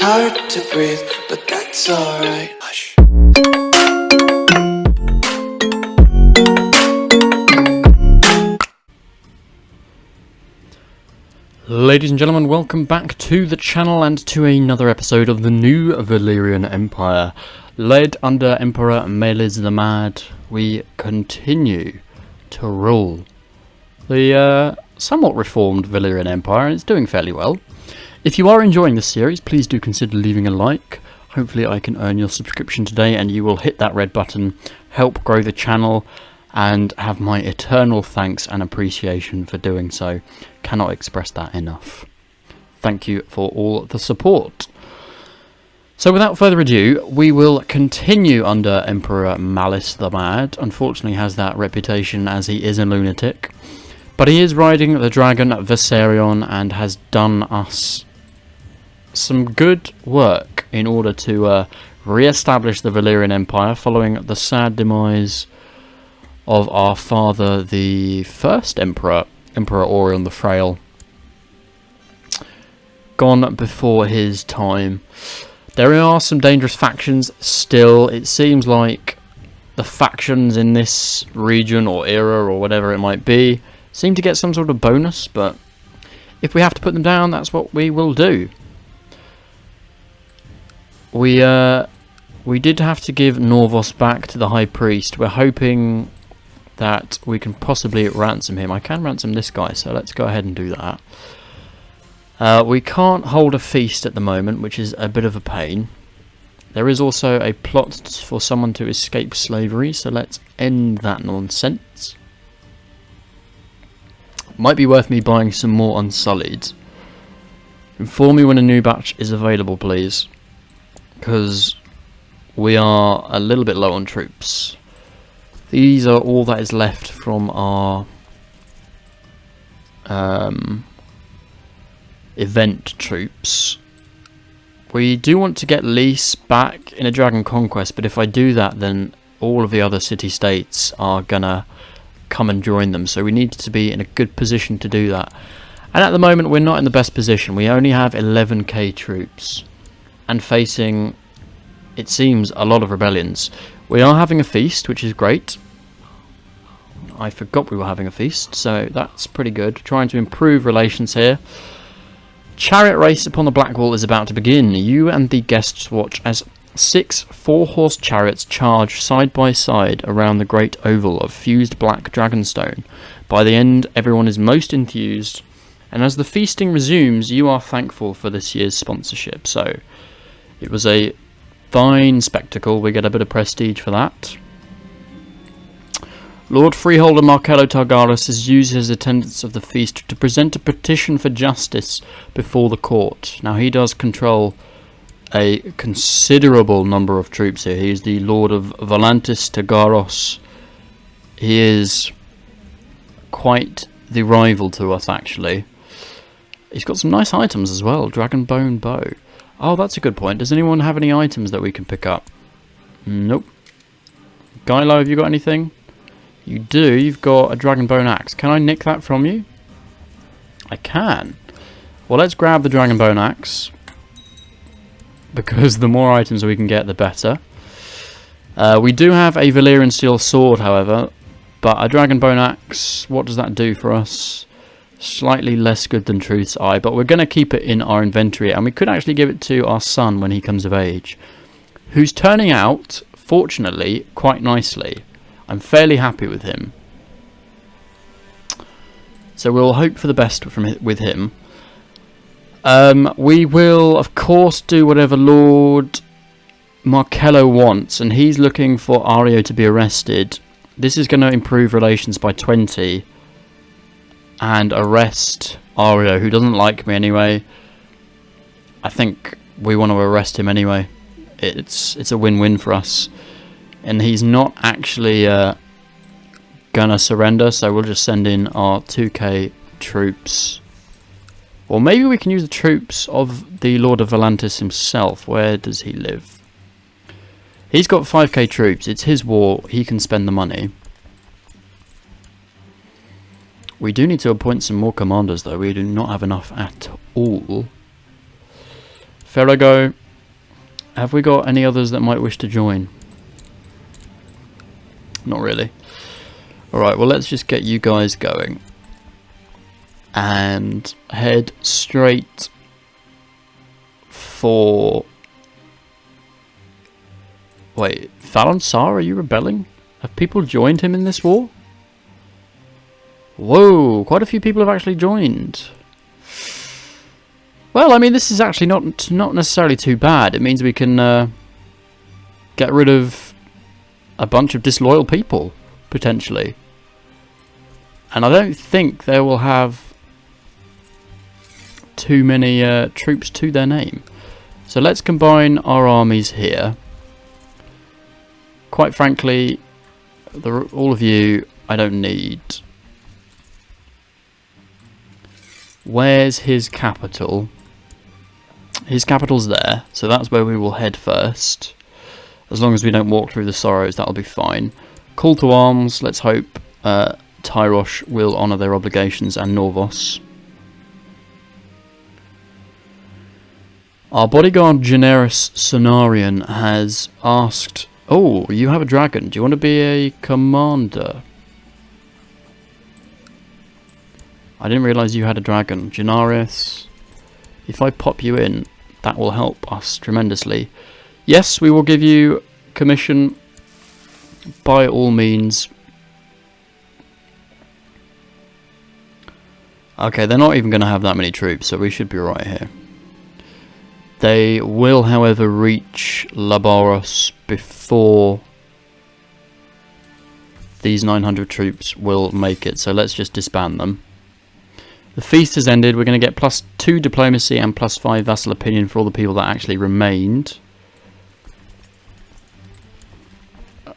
It's hard to breathe, but that's alright. Hush. Ladies and gentlemen, welcome back to the channel and to another episode of the new Valyrian Empire. Led under Emperor M.A.T.E the Mad, we continue to rule the somewhat reformed Valyrian Empire, and it's doing fairly well. If you are enjoying this series, please do consider leaving a like. Hopefully I can earn your subscription today and you will hit that red button, help grow the channel, and have my eternal thanks and appreciation for doing so. Cannot express that enough. Thank you for all the support. So without further ado, we will continue under Emperor M.A.T.E the Mad. Unfortunately has that reputation as he is a lunatic. But he is riding the dragon Valyrian and has done us some good work in order to re-establish the Valyrian Empire following the sad demise of our father, the first Emperor, Emperor Orion the Frail. Gone before his time. There are some dangerous factions still. It seems like the factions in this region or era or whatever it might be seem to get some sort of bonus, but if we have to put them down, that's what we will do. We did have to give Norvos back to the High Priest. We're hoping that we can possibly ransom him. I can ransom this guy, so let's go ahead and do that. We can't hold a feast at the moment, which is a bit of a pain. There is also a plot for someone to escape slavery, so let's end that nonsense. Might be worth me buying some more Unsullied. Inform me when a new batch is available, please, because we are a little bit low on troops. These are all that is left from our event troops. We do want to get Lys back in a Dragon Conquest, but if I do that, then all of the other city-states are gonna come and join them, so we need to be in a good position to do that. And at the moment, we're not in the best position. We only have 11k troops, and facing, it seems, a lot of rebellions. We are having a feast, which is great. I forgot we were having a feast, so that's pretty good. Trying to improve relations here. Chariot race upon the Black Wall is about to begin. You and the guests watch as 6 4-horse chariots charge side by side around the great oval of fused black dragonstone. By the end, everyone is most enthused, and as the feasting resumes, you are thankful for this year's sponsorship. So, it was a fine spectacle. We get a bit of prestige for that. Lord Freeholder Marcello Targarus has used his attendance of the feast to present a petition for justice before the court. Now, he does control a considerable number of troops here. He is the Lord of Valantis Targaros. He is quite the rival to us, actually. He's got some nice items as well. Dragonbone bow. Oh, that's a good point. Does anyone have any items that we can pick up? Nope. Gylo, have you got anything? You do. You've got a Dragonbone axe. Can I nick that from you? I can. Well, let's grab the Dragonbone axe, because the more items we can get, the better. We do have a Valyrian steel sword, however, but a Dragonbone axe, what does that do for us? Slightly less good than Truth's Eye, but we're going to keep it in our inventory, and we could actually give it to our son when he comes of age, who's turning out, fortunately, quite nicely. I'm fairly happy with him. So we'll hope for the best with him. We will, of course, do whatever Lord Marcello wants, and he's looking for Ario to be arrested. This is going to improve relations by 20, and arrest Ario, who doesn't like me anyway. I think we want to arrest him anyway. It's a win-win for us. And he's not actually gonna surrender, so we'll just send in our 2k troops. Or maybe we can use the troops of the Lord of Valantis himself. Where does he live? He's got 5k troops. It's his war. He can spend the money. We do need to appoint some more commanders, though. We do not have enough at all. Ferrago. Have we got any others that might wish to join? Not really. Alright, well let's just get you guys going. And head straight for... Wait, Fallon Sar, are you rebelling? Have people joined him in this war? Whoa, quite a few people have actually joined. Well, I mean, this is actually not necessarily too bad. It means we can get rid of a bunch of disloyal people, potentially. And I don't think they will have too many troops to their name. So let's combine our armies here. Quite frankly, all of you, I don't need. Where's his capital? His capital's there, so that's where we will head first. As long as we don't walk through the Sorrows, that'll be fine. Call to arms, let's hope Tyrosh will honour their obligations, and Norvos. Our bodyguard Generis Cenarian has asked, oh, you have a dragon, do you want to be a commander? I didn't realise you had a dragon. Generis, if I pop you in, that will help us tremendously. Yes, we will give you commission by all means. Okay, they're not even going to have that many troops, so we should be right here. They will, however, reach Laboros before these 900 troops will make it, so let's just disband them. The feast has ended. We're going to get +2 diplomacy and +5 vassal opinion for all the people that actually remained.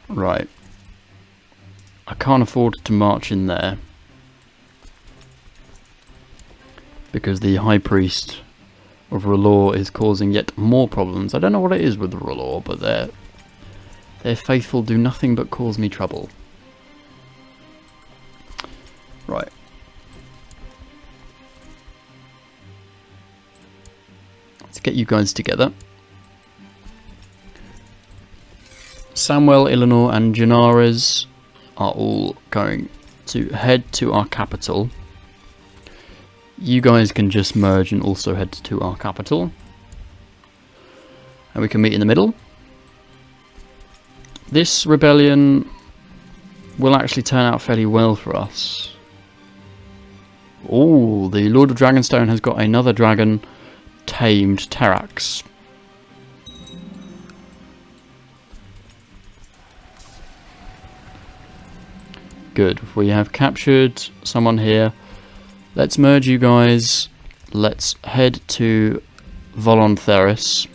Right. I can't afford to march in there, because the High Priest of R'hllor is causing yet more problems. I don't know what it is with R'hllor, but their faithful do nothing but cause me trouble. Right. Let's get you guys together. Samuel, Eleanor and Genares are all going to head to our capital. You guys can just merge and also head to our capital. And we can meet in the middle. This rebellion will actually turn out fairly well for us. Oh, the Lord of Dragonstone has got another dragon tamed, Terax. Good, we have captured someone here. Let's merge you guys. Let's head to Volontheris.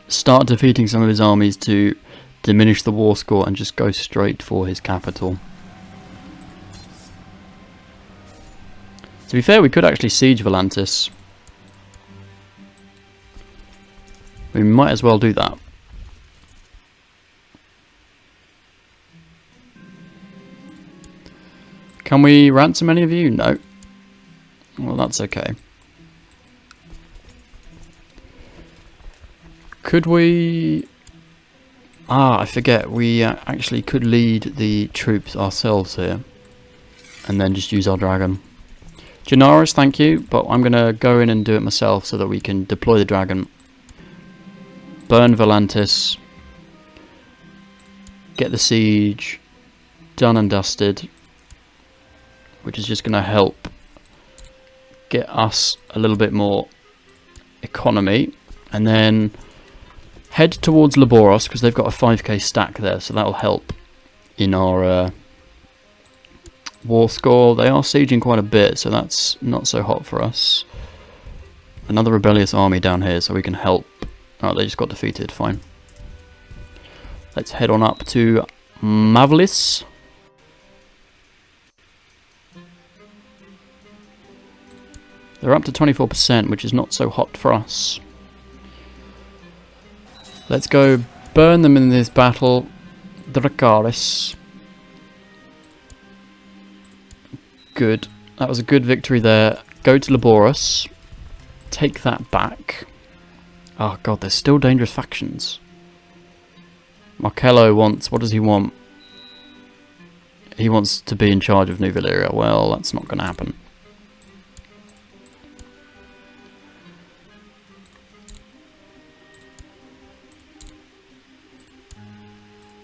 Start defeating some of his armies to diminish the war score and just go straight for his capital. To be fair, we could actually siege Volantis. We might as well do that. Can we ransom any of you? No. Well, that's okay. Could we... I forget. We actually could lead the troops ourselves here. And then just use our dragon. Genaris, thank you. But I'm going to go in and do it myself so that we can deploy the dragon. Burn Volantis. Get the siege done and dusted. Which is just going to help get us a little bit more economy. And then head towards Laboros, because they've got a 5k stack there, so that'll help in our war score. They are sieging quite a bit, so that's not so hot for us. Another rebellious army down here, so we can help. Oh, they just got defeated, fine. Let's head on up to Mavlis. They're up to 24%, which is not so hot for us. Let's go burn them in this battle. Dracaris. Good. That was a good victory there. Go to Laboros. Take that back. Oh god, there's still dangerous factions. Marcello wants... what does he want? He wants to be in charge of New Valyria. Well, that's not going to happen.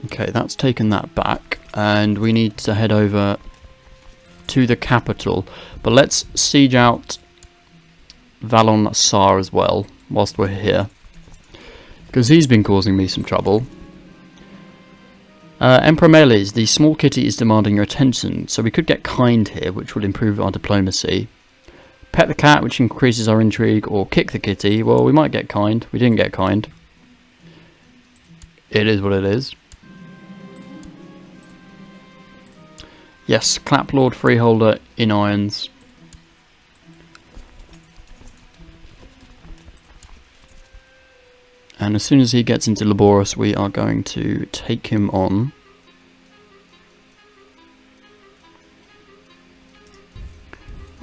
Okay, that's taken that back. And we need to head over to the capital. But let's siege out Valon Sar as well, whilst we're here. Because he's been causing me some trouble. Emperor Meles, the small kitty is demanding your attention, so we could get kind here, which would improve our diplomacy. Pet the cat, which increases our intrigue, or kick the kitty. Well, we might get kind. We didn't get kind. It is what it is. Yes, Claplord Freeholder in irons. And as soon as he gets into Laborus, we are going to take him on.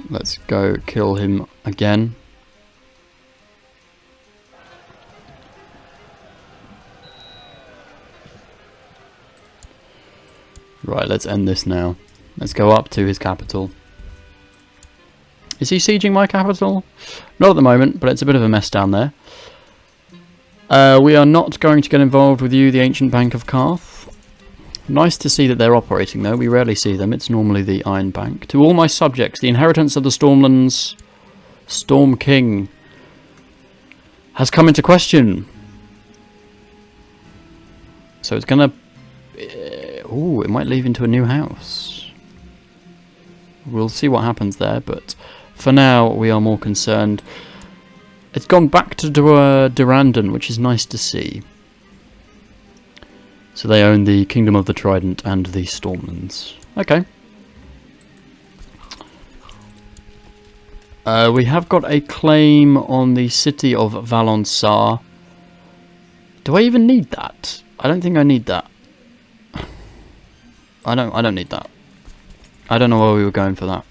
Let's go kill him again. Right, let's end this now. Let's go up to his capital. Is he sieging my capital? Not at the moment, but it's a bit of a mess down there. We are not going to get involved with you, the Ancient Bank of Karth. Nice to see that they're operating though, we rarely see them, it's normally the Iron Bank. To all my subjects, the inheritance of the Stormlands, Storm King, has come into question. So it's gonna... ooh, it might lead into a new house. We'll see what happens there, but for now we are more concerned. It's gone back to Durandon, which is nice to see. So they own the Kingdom of the Trident and the Stormlands. Okay. We have got a claim on the city of Valon Sar. Do I even need that? I don't think I need that. I don't need that. I don't know why we were going for that.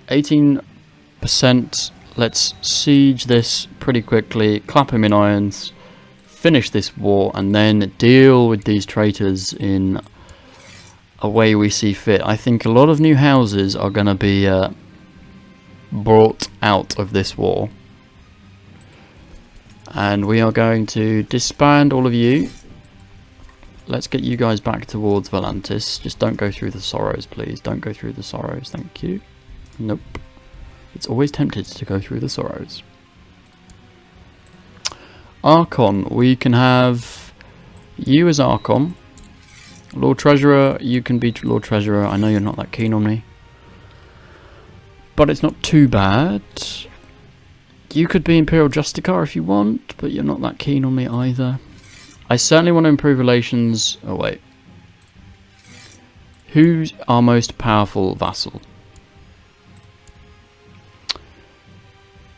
%. Let's siege this pretty quickly, clap him in irons, finish this war, and then deal with these traitors in a way we see fit. I think a lot of new houses are going to be brought out of this war. And we are going to disband all of you. Let's get you guys back towards Volantis. Just don't go through the Sorrows, please. Don't go through the Sorrows, thank you. Nope. It's always tempted to go through the Sorrows. Archon, we can have you as Archon. Lord Treasurer, you can be Lord Treasurer. I know you're not that keen on me, but it's not too bad. You could be Imperial Justicar if you want, but you're not that keen on me either. I certainly want to improve relations. Oh wait. Who's our most powerful vassal?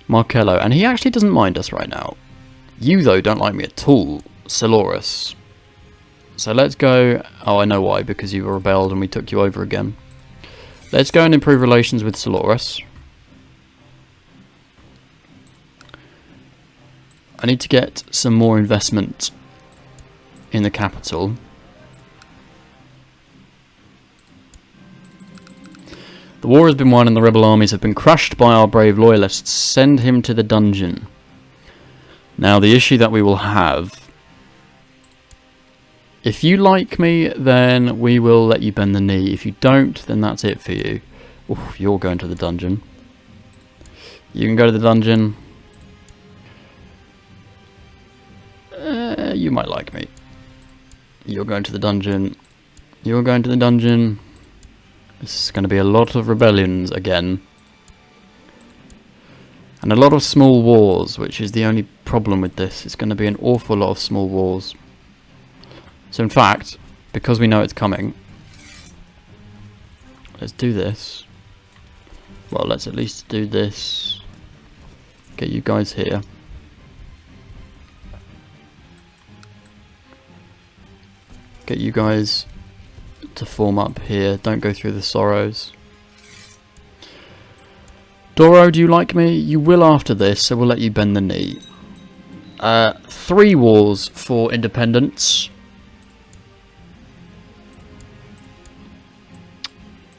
Marcello, and he actually doesn't mind us right now. You, though, don't like me at all, Silorus. So let's go... oh, I know why, because you rebelled and we took you over again. Let's go and improve relations with Silorus. I need to get some more investment in the capital. The war has been won and the rebel armies have been crushed by our brave loyalists. Send him to the dungeon. Now, the issue that we will have... if you like me, then we will let you bend the knee. If you don't, then that's it for you. Oof, you're going to the dungeon. You can go to the dungeon. You might like me. You're going to the dungeon. You're going to the dungeon. This is going to be a lot of rebellions again. And a lot of small wars, which is the only problem with this. It's going to be an awful lot of small wars. So in fact, because we know it's coming, let's do this. Well, let's at least do this. Get you guys here. Get you guys to form up here. Don't go through the Sorrows. Doro, do you like me? You will after this, so we'll let you bend the knee. 3 wars for independence.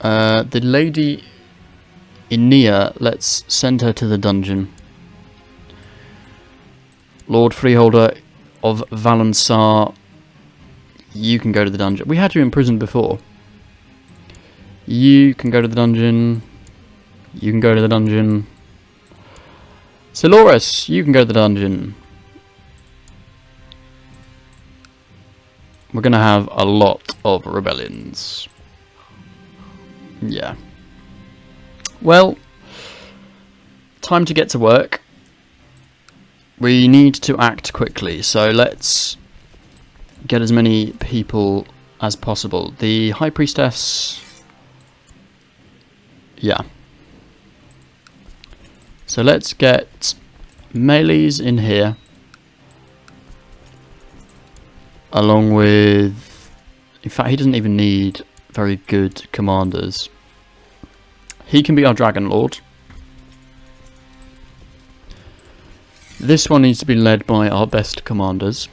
The lady Inia, let's send her to the dungeon. Lord Freeholder of Valansar, you can go to the dungeon. We had you imprisoned before. You can go to the dungeon. You can go to the dungeon. Siloris, you can go to the dungeon. We're going to have a lot of rebellions. Yeah. Well, time to get to work. We need to act quickly, so let's get as many people as possible. The High Priestess... yeah. So let's get melees in here. Along with... in fact, he doesn't even need very good commanders. He can be our Dragonlord. This one needs to be led by our best commanders.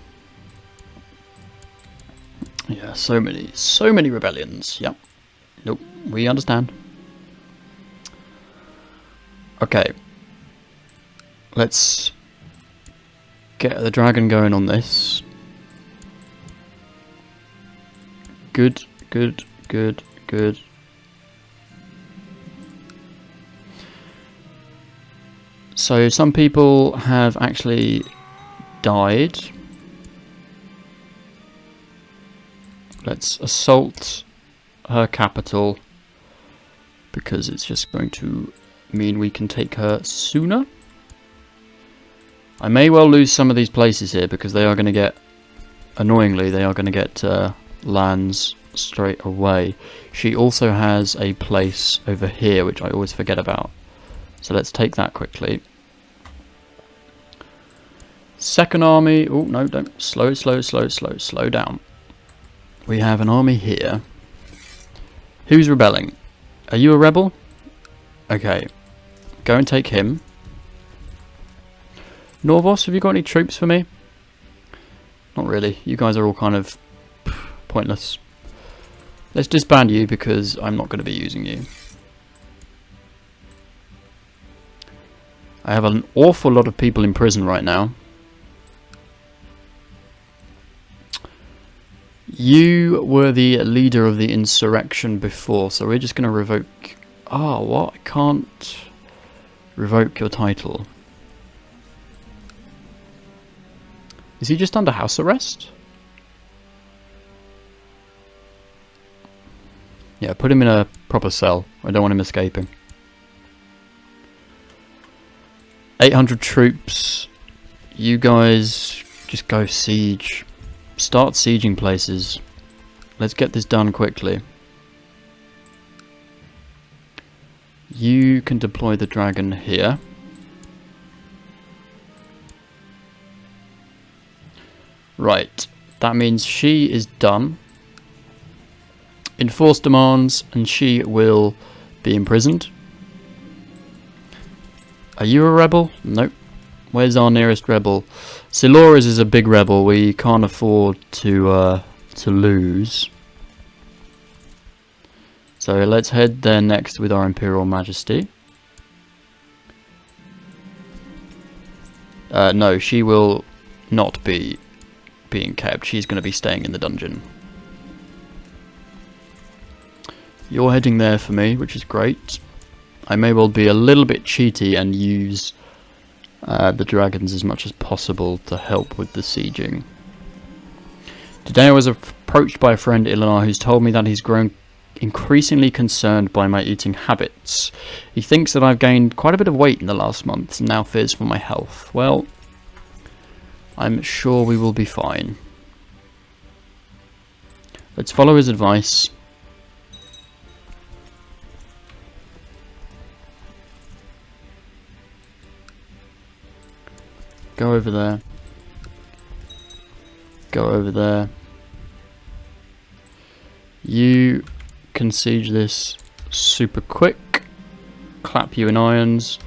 Yeah, so many rebellions. Yep. Nope, we understand. Okay. Let's get the dragon going on this. Good, good, good, good. So some people have actually died. Let's assault her capital, because it's just going to mean we can take her sooner. I may well lose some of these places here, because they are going to get, annoyingly, they are going to get lands straight away. She also has a place over here, which I always forget about. So let's take that quickly. Second army. Oh, no, don't. Slow down. We have an army here. Who's rebelling? Are you a rebel? Okay. Go and take him. Norvos, have you got any troops for me? Not really. You guys are all kind of pointless. Let's disband you, because I'm not going to be using you. I have an awful lot of people in prison right now. You were the leader of the insurrection before, so we're just going to revoke... oh, what? I can't revoke your title. Is he just under house arrest? Yeah, put him in a proper cell. I don't want him escaping. 800 troops. You guys just go siege. Start sieging places. Let's get this done quickly. You can deploy the dragon here. Right. That means she is done. Enforce demands, and she will be imprisoned. Are you a rebel? Nope. Where's our nearest rebel? Siloris is a big rebel. We can't afford to lose. So let's head there next with our Imperial Majesty. No, she will not be being kept. She's going to be staying in the dungeon. You're heading there for me, which is great. I may well be a little bit cheaty and use the dragons as much as possible to help with the sieging. Today I was approached by a friend, Ilanar, who's told me that he's grown increasingly concerned by my eating habits. He thinks that I've gained quite a bit of weight in the last month and now fears for my health. Well, I'm sure we will be fine. Let's follow his advice. Go over there. Go over there. You can siege this super quick. clap you in irons.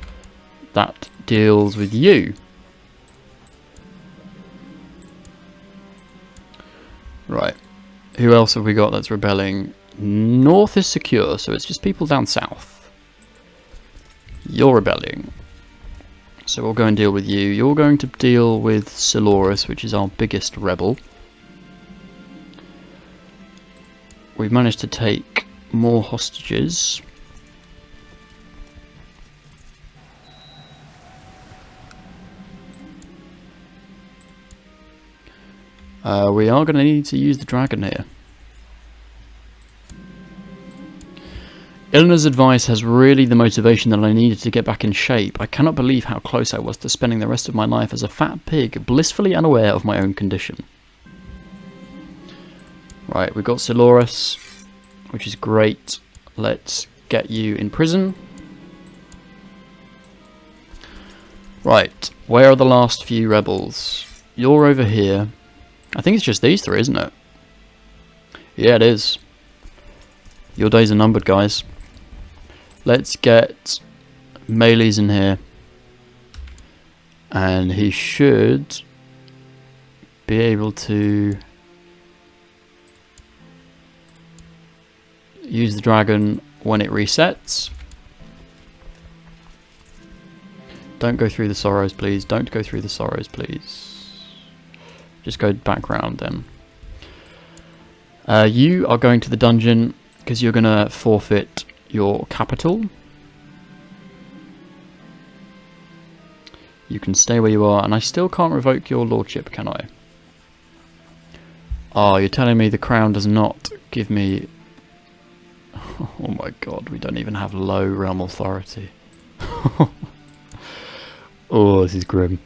That deals with you. Right. Who else have we got that's rebelling? North is secure, so it's just people down south. You're rebelling. So we'll go and deal with you. You're going to deal with Siloris, which is our biggest rebel. We've managed to take more hostages. We are going to need to use the dragon here. Ilna's advice has really the motivation that I needed to get back in shape. I cannot believe how close I was to spending the rest of my life as a fat pig, blissfully unaware of my own condition. Right, we've got Siloris, which is great. Let's get you in prison. Right, where are the last few rebels? You're over here. I think it's just these three, isn't it? Yeah, it is. Your days are numbered, guys. Let's get Melees in here. And he should be able to use the dragon when it resets. Don't go through the sorrows, please. Don't go through the sorrows, please. Just go back round then. You are going to the dungeon because you're going to forfeit your capital. You can stay where you are, and I still can't revoke your lordship, can I? Oh, you're telling me the crown does not give me... Oh my god, we don't even have low realm authority. Oh, this is grim.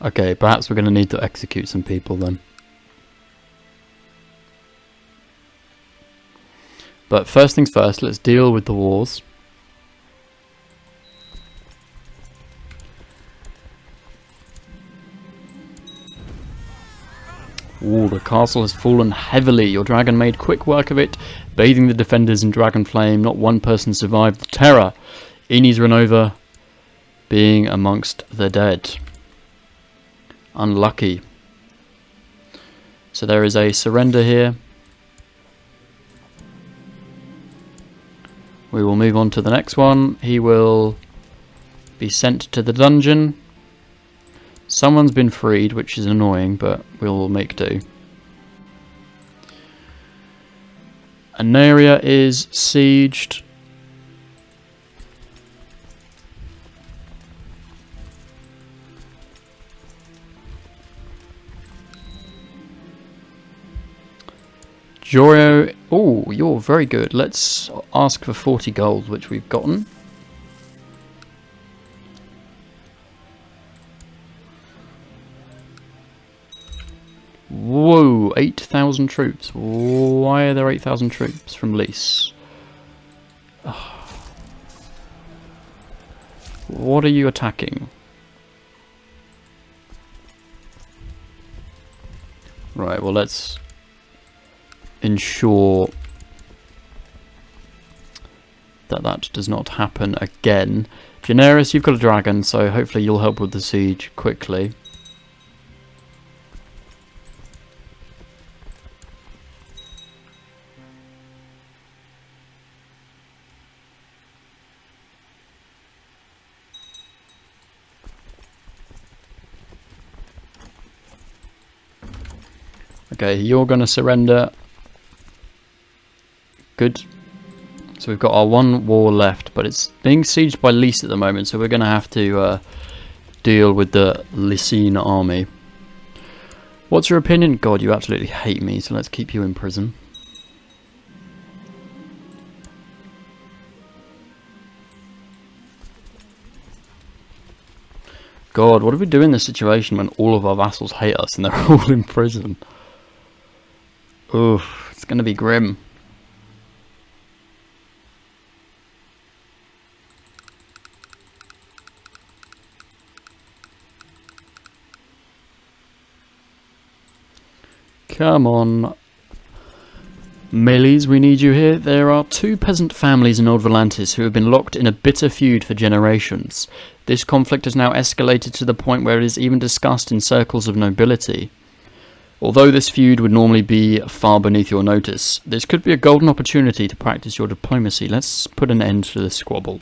Okay, perhaps we're going to need to execute some people then. But first things first, let's deal with the wars. Ooh, the castle has fallen heavily. Your dragon made quick work of it, bathing the defenders in Dragonflame. Not one person survived the terror. Ines Renova being amongst the dead. Unlucky. So there is a surrender here. We will move on to the next one. He will be sent to the dungeon. Someone's been freed, which is annoying, but we'll make do. Anaria is sieged. Jorio, oh, you're very good. Let's ask for 40 gold, which we've gotten. Whoa, 8,000 troops. Why are there 8,000 troops from Lys? Oh. What are you attacking? Right, well, let's ensure that that does not happen again. Generis, you've got a dragon, so hopefully you'll help with the siege quickly. Okay, you're going to surrender. Good. So we've got our one war left, but it's being sieged by Lys at the moment, so we're going to have to deal with the Lysine army. What's your opinion? God, you absolutely hate me, so let's keep you in prison. God, what do we do in this situation when all of our vassals hate us and they're all in prison? Oof, it's going to be grim. Come on. Melees, we need you here. There are 2 peasant families in Old Volantis who have been locked in a bitter feud for generations. This conflict has now escalated to the point where it is even discussed in circles of nobility. Although this feud would normally be far beneath your notice, this could be a golden opportunity to practice your diplomacy. Let's put an end to this squabble.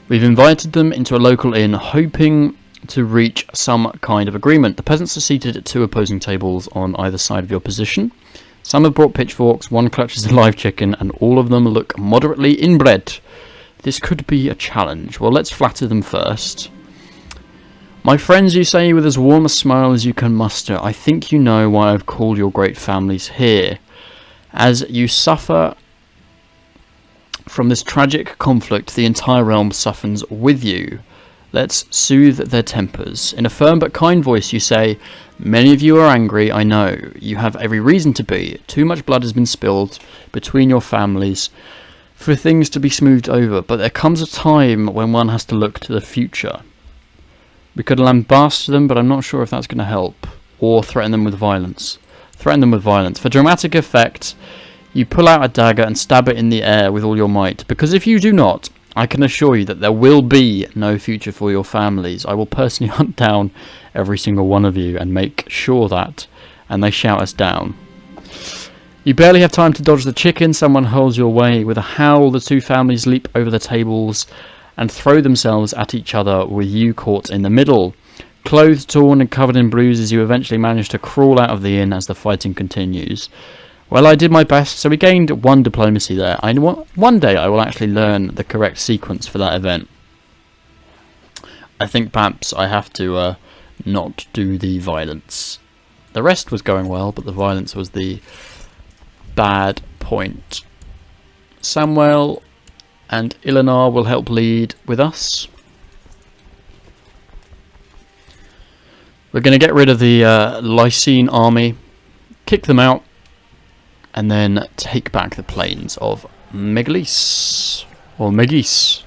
We've invited them into a local inn, hoping to reach some kind of agreement. The peasants are seated at 2 opposing tables on either side of your position. Some have brought pitchforks, one clutches a live chicken, and all of them look moderately inbred. This could be a challenge. Well, let's flatter them first. My friends, you say with as warm a smile as you can muster, I think you know why I've called your great families here. As you suffer from this tragic conflict, the entire realm suffers with you. Let's soothe their tempers. In a firm but kind voice you say, many of you are angry, I know. You have every reason to be. Too much blood has been spilled between your families for things to be smoothed over, but there comes a time when one has to look to the future. We could lambast them, but I'm not sure if that's going to help. Or threaten them with violence. Threaten them with violence. For dramatic effect, you pull out a dagger and stab it in the air with all your might. Because if you do not, I can assure you that there will be no future for your families. I will personally hunt down every single one of you and make sure that. And they shout us down. You barely have time to dodge the chicken. Someone holds your way. With a howl, the 2 families leap over the tables and throw themselves at each other with you caught in the middle. Clothes torn and covered in bruises, you eventually manage to crawl out of the inn as the fighting continues. Well, I did my best, so we gained 1 diplomacy there. One day I will actually learn the correct sequence for that event. I think perhaps I have to not do the violence. The rest was going well, but the violence was the bad point. Samuel and Eleanor will help lead with us. We're going to get rid of the Lycene army, kick them out, and then take back the plains of Megalis. Or Megis.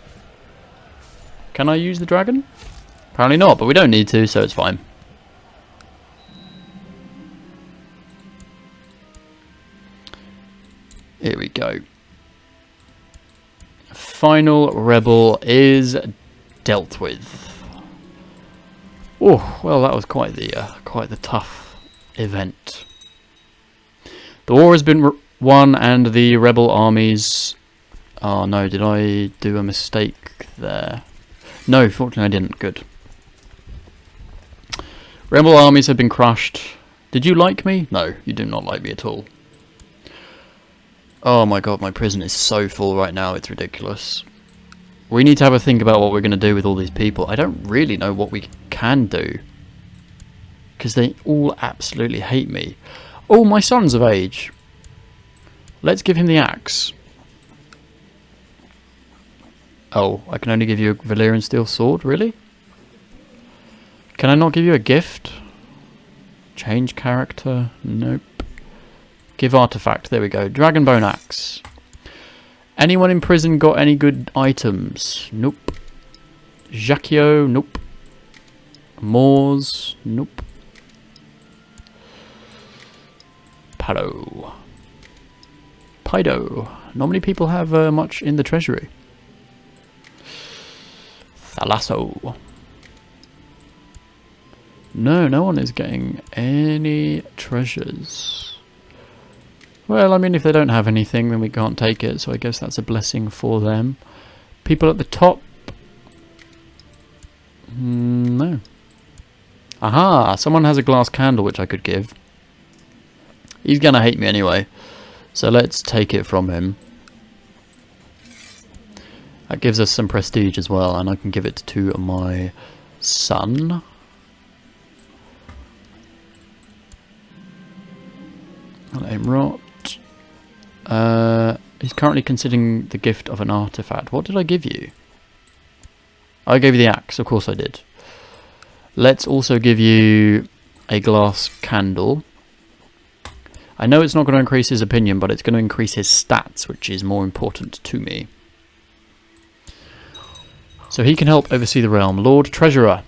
Can I use the dragon? Apparently not, but we don't need to, so it's fine. Here we go. Final rebel is dealt with. Oh, well, that was quite the tough event. The war has been won, and the rebel armies. Oh no! Did I do a mistake there? No, fortunately I didn't. Good. Rebel armies have been crushed. Did you like me? No, you do not like me at all. Oh my god, my prison is so full right now, it's ridiculous. We need to have a think about what we're going to do with all these people. I don't really know what we can do, because they all absolutely hate me. Oh, my son's of age. Let's give him the axe. Oh, I can only give you a Valyrian steel sword? Really? Can I not give you a gift? Change character? Nope. Give artifact. There we go. Dragonbone axe. Anyone in prison got any good items? Nope. Jacquio? Nope. Moors? Nope. Pado. Pido. Not many people have much in the treasury. Thalasso. No, no one is getting any treasures. Well, I mean, if they don't have anything, then we can't take it, so I guess that's a blessing for them. People at the top? No. Aha! Someone has a glass candle which I could give. He's gonna hate me anyway, so let's take it from him. That gives us some prestige as well, and I can give it to my son. Let him rot. He's currently considering the gift of an artifact. What did I give you? I gave you the axe, of course I did. Let's also give you a glass candle. I know it's not going to increase his opinion, but it's going to increase his stats, which is more important to me. So he can help oversee the realm. Lord Treasurer.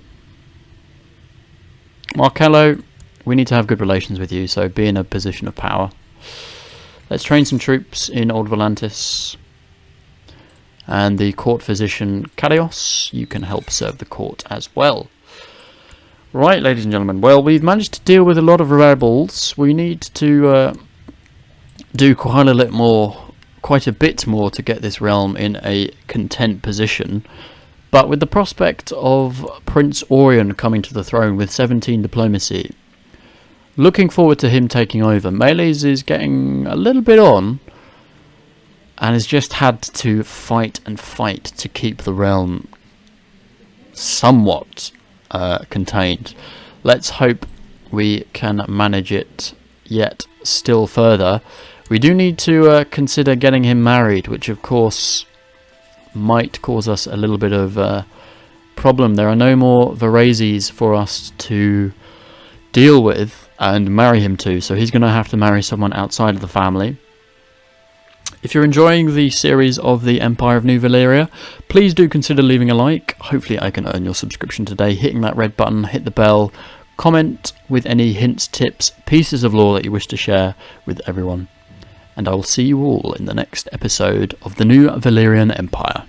Markello, we need to have good relations with you, so be in a position of power. Let's train some troops in Old Volantis. And the court physician Kalios, you can help serve the court as well. Right, ladies and gentlemen, well, we've managed to deal with a lot of rebels. We need to do quite a bit more to get this realm in a content position. But with the prospect of Prince Orion coming to the throne with 17 diplomacy, looking forward to him taking over. Melees is getting a little bit on, and has just had to fight and fight to keep the realm somewhat contained. Let's hope we can manage it yet still further. We do need to consider getting him married, which of course might cause us a little bit of problem. There are no more Verazys for us to deal with and marry him to, so he's going to have to marry someone outside of the family. If you're enjoying the series of the Empire of New Valyria, please do consider leaving a like. Hopefully I can earn your subscription today. Hitting that red button, hit the bell, comment with any hints, tips, pieces of lore that you wish to share with everyone. And I will see you all in the next episode of the New Valyrian Empire.